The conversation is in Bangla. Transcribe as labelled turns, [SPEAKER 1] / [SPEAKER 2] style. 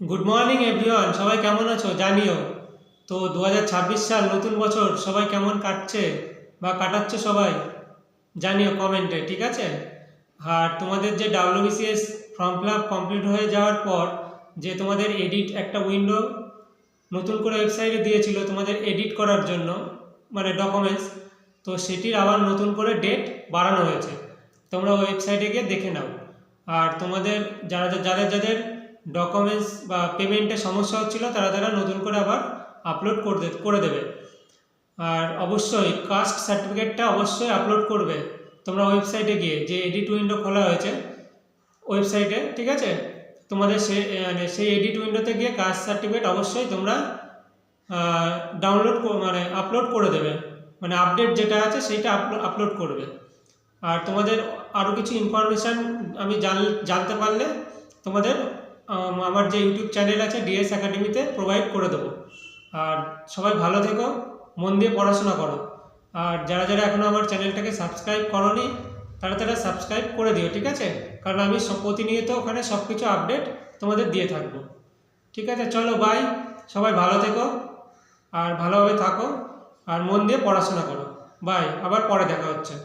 [SPEAKER 1] গুড মর্নিং এভরিওয়ান, সবাই কেমন আছো জানিও। তো 2026 সাল নতুন বছর সবাই কেমন কাটছে বা কাটাচ্ছে সবাই জানিও কমেন্টে, ঠিক আছে। আর তোমাদের যে WBCS form fill up complete হয়ে যাওয়ার পর যে তোমাদের এডিট একটা উইন্ডো নতুন করে ওয়েবসাইটে দিয়েছিল তোমাদের এডিট করার জন্য, মানে ডকুমেন্টস, তো সেটির আবার নতুন করে ডেট বাড়ানো হয়েছে। তোমরা ওয়েবসাইটে গিয়ে দেখে নাও। আর তোমাদের যাদের যাদের ডকুমেন্টস বা পেমেন্টে সমস্যা হচ্ছিল তারা তারা নতুন করে আবার আপলোড করে দেবে। আর অবশ্যই কাস্ট সার্টিফিকেটটা অবশ্যই আপলোড করবে তোমরা ওয়েবসাইটে গিয়ে, যে এডিট উইন্ডো খোলা হয়েছে ওয়েবসাইটে, ঠিক আছে। তোমাদের সেই এডিট উইন্ডোতে গিয়ে কাস্ট সার্টিফিকেট অবশ্যই তোমরা মানে আপলোড করে দেবে, মানে আপডেট যেটা আছে সেইটা আপলোড করবে। আর তোমাদের আরও কিছু ইনফরমেশান আমি জানতে পারলে তোমাদের আমার যে ইউটিউব চ্যানেল আছে ডিএস একাডেমিতে প্রোভাইড করে দেবো। আর সবাই ভালো থেকো, মন দিয়ে পড়াশোনা করো। আর যারা যারা এখনও আমার চ্যানেলটাকে সাবস্ক্রাইব করোনি তারা তারা সাবস্ক্রাইব করে দিও, ঠিক আছে। কারণ আমি প্রতিনিয়ত ওখানে সব কিছু আপডেট তোমাদের দিয়ে থাকবো, ঠিক আছে। চলো বাই, সবাই ভালো থেকো আর ভালোভাবে থাকো আর মন দিয়ে পড়াশোনা করো। বাই, আবার পরে দেখা হচ্ছে।